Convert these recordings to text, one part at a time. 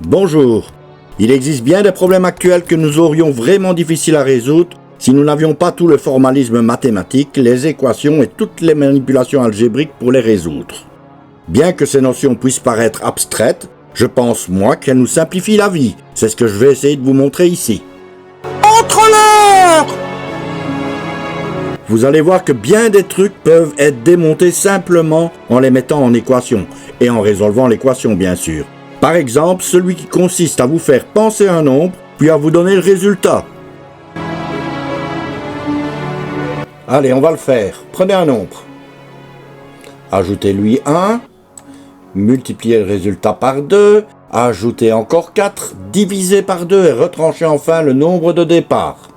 Bonjour. Il existe bien des problèmes actuels que nous aurions vraiment difficiles à résoudre si nous n'avions pas tout le formalisme mathématique, les équations et toutes les manipulations algébriques pour les résoudre. Bien que ces notions puissent paraître abstraites, je pense, moi, qu'elles nous simplifient la vie. C'est ce que je vais essayer de vous montrer ici. Contrôleur! Vous allez voir que bien des trucs peuvent être démontés simplement en les mettant en équation, et en résolvant l'équation bien sûr. Par exemple, celui qui consiste à vous faire penser un nombre, puis à vous donner le résultat. Allez, on va le faire. Prenez un nombre. Ajoutez-lui 1, multipliez le résultat par 2, ajoutez encore 4, divisez par 2 et retranchez enfin le nombre de départ.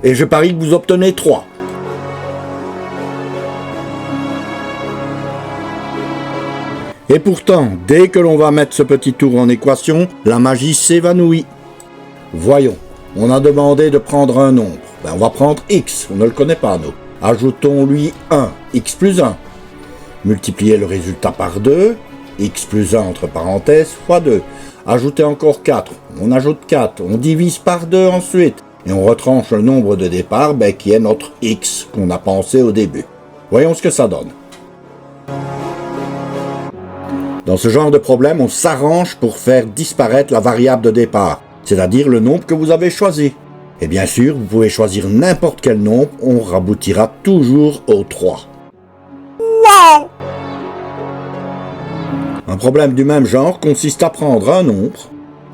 Et je parie que vous obtenez 3. Et pourtant, dès que l'on va mettre ce petit tour en équation, la magie s'évanouit. Voyons, on a demandé de prendre un nombre. On va prendre x, on ne le connaît pas nous. Ajoutons-lui 1, x plus 1. Multipliez le résultat par 2, x plus 1 entre parenthèses, fois 2. Ajoutez encore 4, on ajoute 4, on divise par 2 ensuite. Et on retranche le nombre de départ qui est notre x qu'on a pensé au début. Voyons ce que ça donne. Dans ce genre de problème, on s'arrange pour faire disparaître la variable de départ, c'est-à-dire le nombre que vous avez choisi. Et bien sûr, vous pouvez choisir n'importe quel nombre, on raboutira toujours au 3. Wow! Un problème du même genre consiste à prendre un nombre,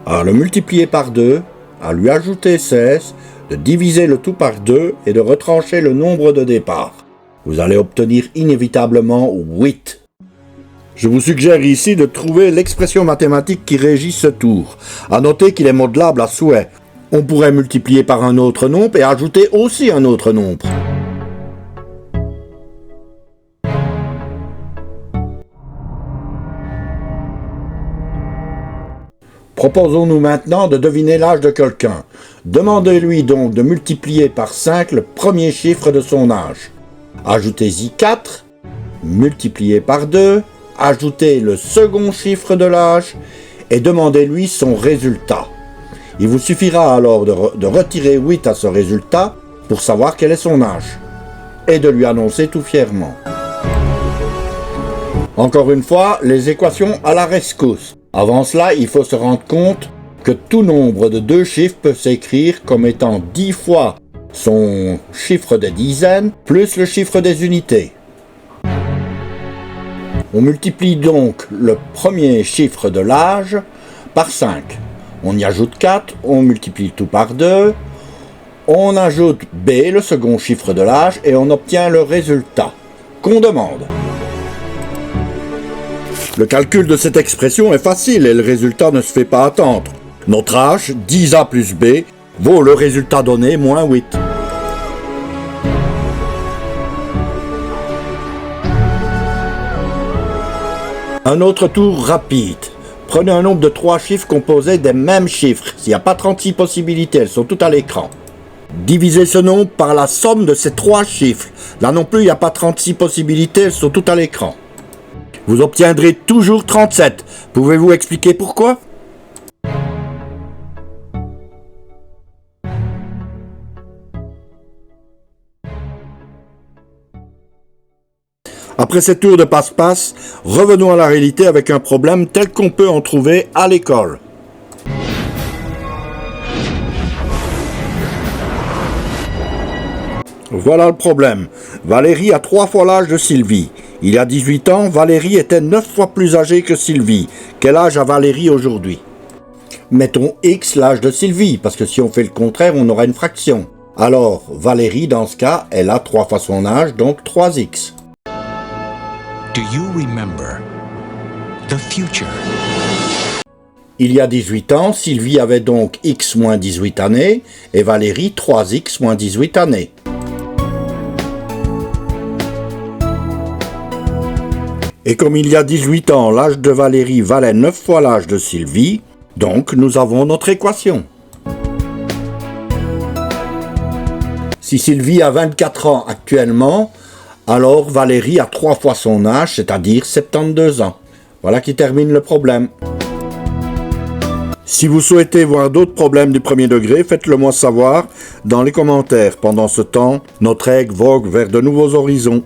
à le multiplier par 2, à lui ajouter 16, de diviser le tout par 2 et de retrancher le nombre de départ. Vous allez obtenir inévitablement 8. Je vous suggère ici de trouver l'expression mathématique qui régit ce tour. À noter qu'il est modelable à souhait. On pourrait multiplier par un autre nombre et ajouter aussi un autre nombre. Proposons-nous maintenant de deviner l'âge de quelqu'un. Demandez-lui donc de multiplier par 5 le premier chiffre de son âge. Ajoutez-y 4, multipliez par 2, ajoutez le second chiffre de l'âge et demandez-lui son résultat. Il vous suffira alors de retirer 8 à ce résultat pour savoir quel est son âge et de lui annoncer tout fièrement. Encore une fois, les équations à la rescousse. Avant cela, il faut se rendre compte que tout nombre de 2 chiffres peut s'écrire comme étant 10 fois son chiffre de dizaines plus le chiffre des unités. On multiplie donc le premier chiffre de l'âge par 5. On y ajoute 4, on multiplie tout par 2, on ajoute B, le second chiffre de l'âge, et on obtient le résultat qu'on demande. Le calcul de cette expression est facile et le résultat ne se fait pas attendre. Notre âge, 10A plus B, vaut le résultat donné moins 8. Un autre tour rapide. Prenez un nombre de 3 chiffres composés des mêmes chiffres. S'il n'y a pas 36 possibilités, elles sont toutes à l'écran. Divisez ce nombre par la somme de ces 3 chiffres. Là non plus, il n'y a pas 36 possibilités, elles sont toutes à l'écran. Vous obtiendrez toujours 37. Pouvez-vous expliquer pourquoi ? Après ces tours de passe-passe, revenons à la réalité avec un problème tel qu'on peut en trouver à l'école. Voilà le problème. Valérie a 3 fois l'âge de Sylvie. Il y a 18 ans, Valérie était 9 fois plus âgée que Sylvie. Quel âge a Valérie aujourd'hui ? Mettons X l'âge de Sylvie, parce que si on fait le contraire, on aura une fraction. Alors, Valérie, dans ce cas, elle a 3 fois son âge, donc 3X. Do you remember the future? Il y a 18 ans, Sylvie avait donc X moins 18 années, et Valérie 3X moins 18 années. Et comme il y a 18 ans, l'âge de Valérie valait 9 fois l'âge de Sylvie, donc nous avons notre équation. Si Sylvie a 24 ans actuellement, alors Valérie a 3 fois son âge, c'est-à-dire 72 ans. Voilà qui termine le problème. Si vous souhaitez voir d'autres problèmes du premier degré, faites-le moi savoir dans les commentaires. Pendant ce temps, notre aigle vogue vers de nouveaux horizons.